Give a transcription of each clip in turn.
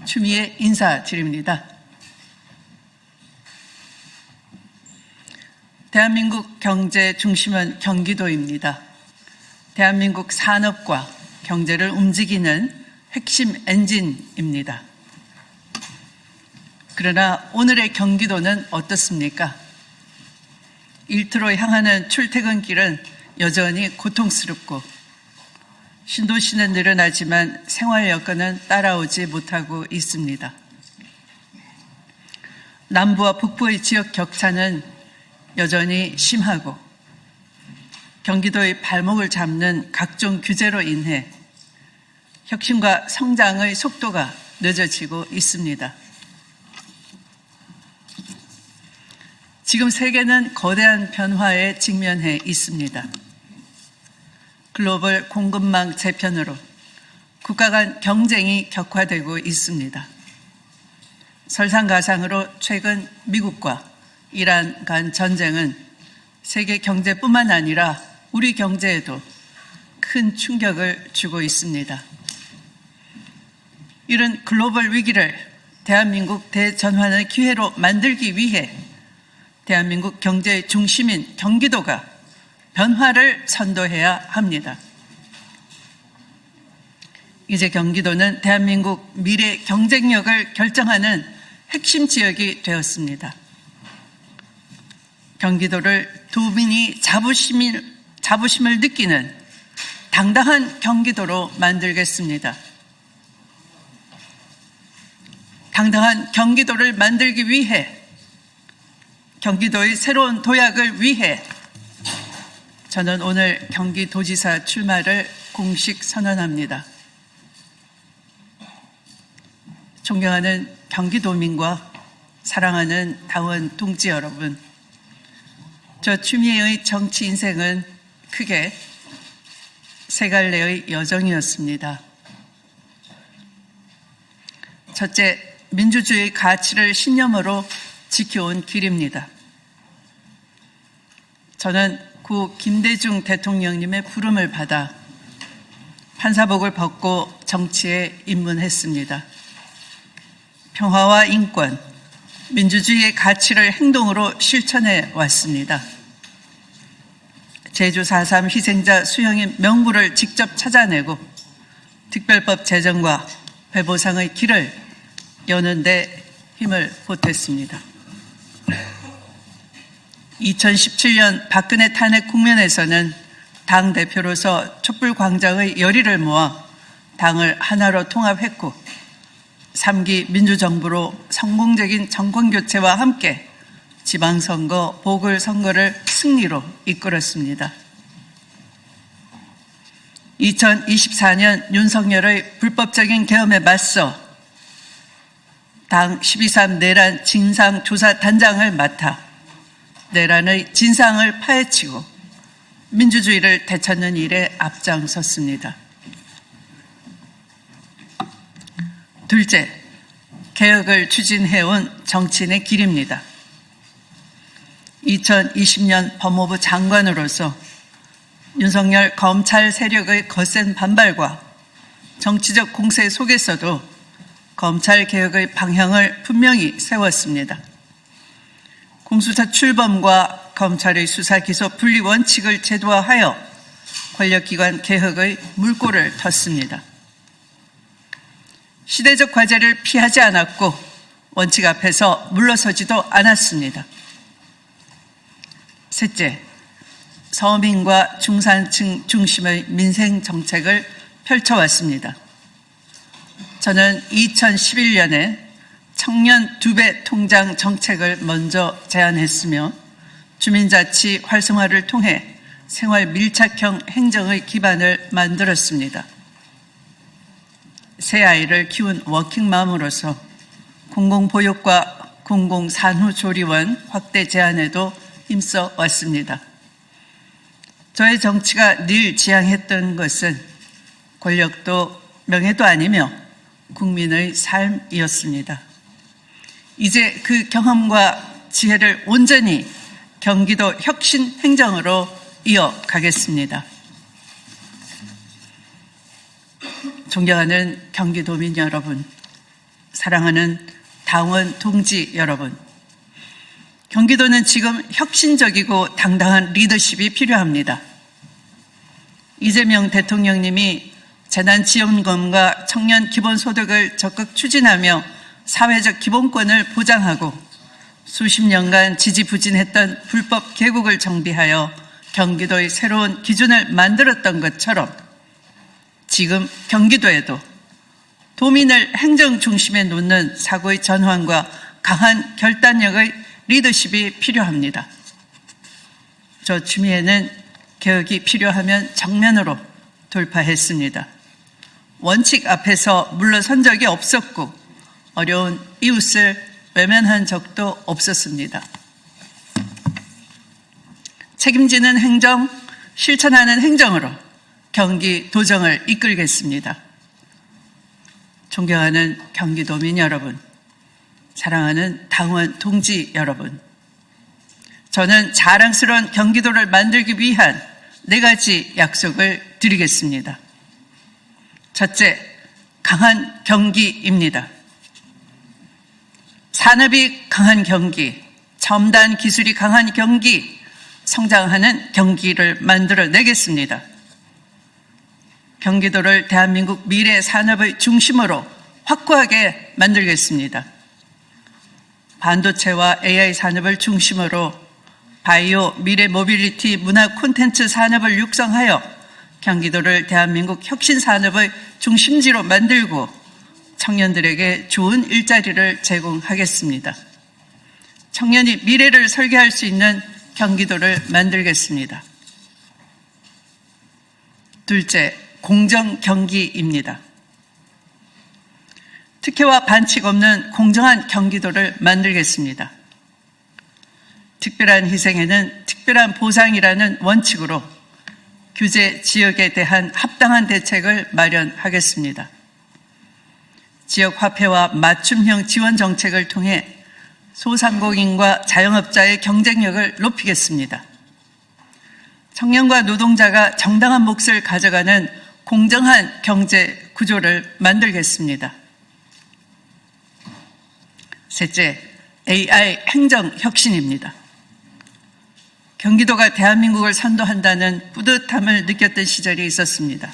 추미애 인사드립니다. 대한민국 경제 중심은 경기도입니다. 대한민국 산업과 경제를 움직이는 핵심 엔진입니다. 그러나 오늘의 경기도는 어떻습니까? 일터로 향하는 출퇴근길은 여전히 고통스럽고 신도시는 늘어나지만 생활 여건은 따라오지 못하고 있습니다. 남부와 북부의 지역 격차는 여전히 심하고 경기도의 발목을 잡는 각종 규제로 인해 혁신과 성장의 속도가 늦어지고 있습니다. 지금 세계는 거대한 변화에 직면해 있습니다. 글로벌 공급망 재편으로 국가 간 경쟁이 격화되고 있습니다. 설상가상으로 최근 미국과 이란 간 전쟁은 세계 경제뿐만 아니라 우리 경제에도 큰 충격을 주고 있습니다. 이런 글로벌 위기를 대한민국 대전환의 기회로 만들기 위해 대한민국 경제의 중심인 경기도가 변화를 선도해야 합니다. 이제 경기도는 대한민국 미래 경쟁력을 결정하는 핵심 지역이 되었습니다. 경기도를 도민이 자부심을 느끼는 당당한 경기도로 만들겠습니다. 당당한 경기도를 만들기 위해 경기도의 새로운 도약을 위해 저는 오늘 경기도지사 출마를 공식 선언합니다. 존경하는 경기도민과 사랑하는 당원 동지 여러분, 저 추미애의 정치 인생은 크게 세 갈래의 여정이었습니다. 첫째, 민주주의 가치를 신념으로 지켜온 길입니다. 저는 고 김대중 대통령님의 부름을 받아 판사복을 벗고 정치에 입문했습니다. 평화와 인권, 민주주의의 가치를 행동으로 실천해 왔습니다. 제주 4.3 희생자 수형의 명부를 직접 찾아내고 특별법 제정과 배보상의 길을 여는 데 힘을 보탰습니다. 2017년 박근혜 탄핵 국면에서는 당대표로서 촛불광장의 열의를 모아 당을 하나로 통합했고 3기 민주정부로 성공적인 정권교체와 함께 지방선거, 보궐선거를 승리로 이끌었습니다. 2024년 윤석열의 불법적인 계엄에 맞서 당 12.3 내란 진상조사단장을 맡아 내란의 진상을 파헤치고 민주주의를 되찾는 일에 앞장섰습니다. 둘째, 개혁을 추진해온 정치인의 길입니다. 2020년 법무부 장관으로서 윤석열 검찰 세력의 거센 반발과 정치적 공세 속에서도 검찰 개혁의 방향을 분명히 세웠습니다. 공수처 출범과 검찰의 수사 기소 분리 원칙을 제도화하여 권력기관 개혁의 물꼬를 텄습니다. 시대적 과제를 피하지 않았고 원칙 앞에서 물러서지도 않았습니다. 셋째, 서민과 중산층 중심의 민생 정책을 펼쳐왔습니다. 저는 2011년에 청년 2배 통장 정책을 먼저 제안했으며 주민자치 활성화를 통해 생활 밀착형 행정의 기반을 만들었습니다. 새 아이를 키운 워킹맘으로서 공공보육과 공공산후조리원 확대 제안에도 힘써 왔습니다. 저의 정치가 늘 지향했던 것은 권력도 명예도 아니며 국민의 삶이었습니다. 이제 그 경험과 지혜를 온전히 경기도 혁신 행정으로 이어가겠습니다. 존경하는 경기도민 여러분, 사랑하는 당원 동지 여러분, 경기도는 지금 혁신적이고 당당한 리더십이 필요합니다. 이재명 대통령님이 재난지원금과 청년 기본소득을 적극 추진하며 사회적 기본권을 보장하고 수십 년간 지지부진했던 불법 계곡을 정비하여 경기도의 새로운 기준을 만들었던 것처럼 지금 경기도에도 도민을 행정 중심에 놓는 사고의 전환과 강한 결단력의 리더십이 필요합니다. 저 추미애는 개혁이 필요하면 정면으로 돌파했습니다. 원칙 앞에서 물러선 적이 없었고 어려운 이웃을 외면한 적도 없었습니다. 책임지는 행정, 실천하는 행정으로 경기도정을 이끌겠습니다. 존경하는 경기도민 여러분, 사랑하는 당원 동지 여러분, 저는 자랑스러운 경기도를 만들기 위한 4가지 약속을 드리겠습니다. 첫째, 강한 경기입니다. 산업이 강한 경기, 첨단 기술이 강한 경기, 성장하는 경기를 만들어내겠습니다. 경기도를 대한민국 미래 산업의 중심으로 확고하게 만들겠습니다. 반도체와 AI 산업을 중심으로 바이오, 미래 모빌리티, 문화 콘텐츠 산업을 육성하여 경기도를 대한민국 혁신 산업의 중심지로 만들고 청년들에게 좋은 일자리를 제공하겠습니다. 청년이 미래를 설계할 수 있는 경기도를 만들겠습니다. 둘째, 공정 경기입니다. 특혜와 반칙 없는 공정한 경기도를 만들겠습니다. 특별한 희생에는 특별한 보상이라는 원칙으로 규제 지역에 대한 합당한 대책을 마련하겠습니다. 지역 화폐와 맞춤형 지원 정책을 통해 소상공인과 자영업자의 경쟁력을 높이겠습니다. 청년과 노동자가 정당한 몫을 가져가는 공정한 경제 구조를 만들겠습니다. 셋째, AI 행정 혁신입니다. 경기도가 대한민국을 선도한다는 뿌듯함을 느꼈던 시절이 있었습니다.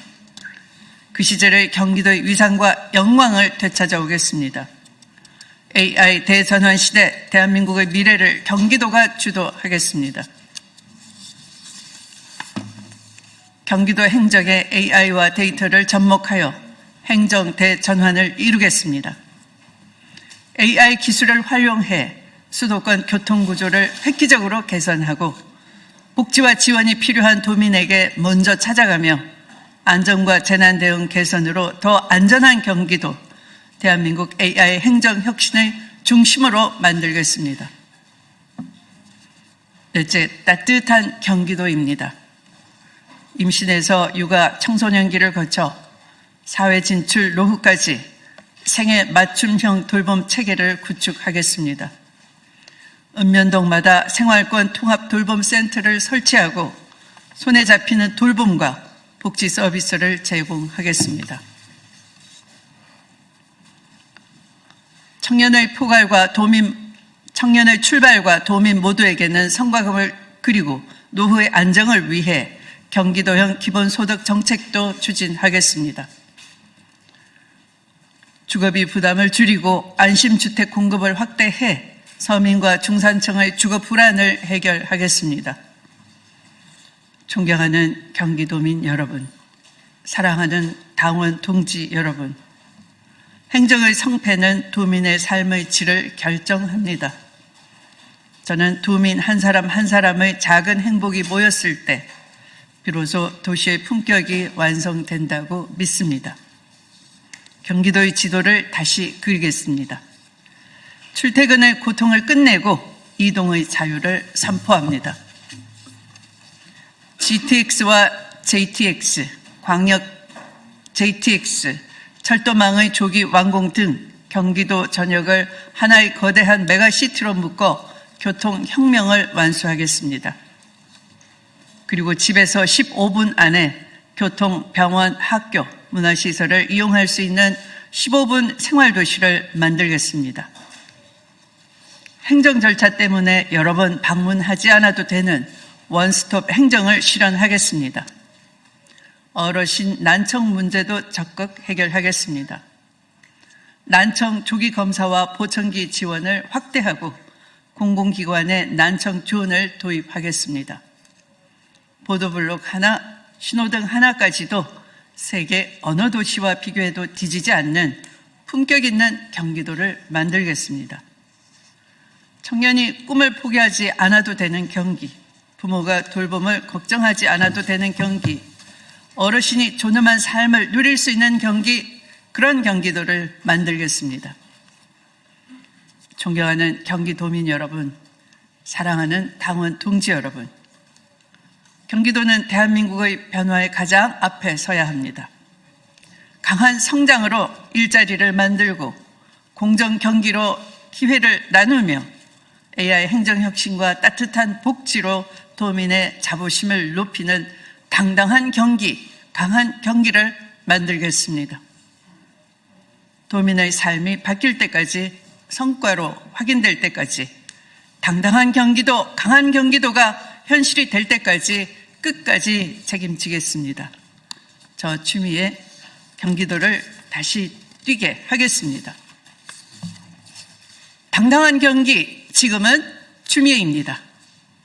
그 시절의 경기도의 위상과 영광을 되찾아오겠습니다. AI 대전환 시대 대한민국의 미래를 경기도가 주도하겠습니다. 경기도 행정에 AI와 데이터를 접목하여 행정 대전환을 이루겠습니다. AI 기술을 활용해 수도권 교통구조를 획기적으로 개선하고 복지와 지원이 필요한 도민에게 먼저 찾아가며 안전과 재난 대응 개선으로 더 안전한 경기도, 대한민국 AI 행정 혁신의 중심으로 만들겠습니다. 넷째, 따뜻한 경기도입니다. 임신에서 육아, 청소년기를 거쳐 사회 진출 노후까지 생애 맞춤형 돌봄 체계를 구축하겠습니다. 읍면동마다 생활권 통합 돌봄 센터를 설치하고 손에 잡히는 돌봄과 복지 서비스를 제공하겠습니다. 청년의 출발과 도민 모두에게는 성과급을 그리고 노후의 안정을 위해 경기도형 기본소득 정책도 추진하겠습니다. 주거비 부담을 줄이고 안심주택 공급을 확대해 서민과 중산층의 주거 불안을 해결하겠습니다. 존경하는 경기도민 여러분, 사랑하는 당원 동지 여러분, 행정의 성패는 도민의 삶의 질을 결정합니다. 저는 도민 한 사람 한 사람의 작은 행복이 모였을 때 비로소 도시의 품격이 완성된다고 믿습니다. 경기도의 지도를 다시 그리겠습니다. 출퇴근의 고통을 끝내고 이동의 자유를 선포합니다. GTX와 JTX, 광역 JTX, 철도망의 조기 완공 등 경기도 전역을 하나의 거대한 메가시티로 묶어 교통혁명을 완수하겠습니다. 그리고 집에서 15분 안에 교통, 병원, 학교, 문화시설을 이용할 수 있는 15분 생활도시를 만들겠습니다. 행정 절차 때문에 여러 번 방문하지 않아도 되는 원스톱 행정을 실현하겠습니다. 어르신 난청 문제도 적극 해결하겠습니다. 난청 조기 검사와 보청기 지원을 확대하고 공공기관에 난청 지원을 도입하겠습니다. 보도블록 하나, 신호등 하나까지도 세계 어느 도시와 비교해도 뒤지지 않는 품격 있는 경기도를 만들겠습니다. 청년이 꿈을 포기하지 않아도 되는 경기, 부모가 돌봄을 걱정하지 않아도 되는 경기, 어르신이 존엄한 삶을 누릴 수 있는 경기, 그런 경기도를 만들겠습니다. 존경하는 경기도민 여러분, 사랑하는 당원 동지 여러분, 경기도는 대한민국의 변화의 가장 앞에 서야 합니다. 강한 성장으로 일자리를 만들고 공정 경기로 기회를 나누며 AI 행정혁신과 따뜻한 복지로 도민의 자부심을 높이는 당당한 경기, 강한 경기를 만들겠습니다. 도민의 삶이 바뀔 때까지, 성과로 확인될 때까지, 당당한 경기도, 강한 경기도가 현실이 될 때까지 끝까지 책임지겠습니다. 저 추미애 경기도를 다시 뛰게 하겠습니다. 당당한 경기, 지금은 추미애입니다.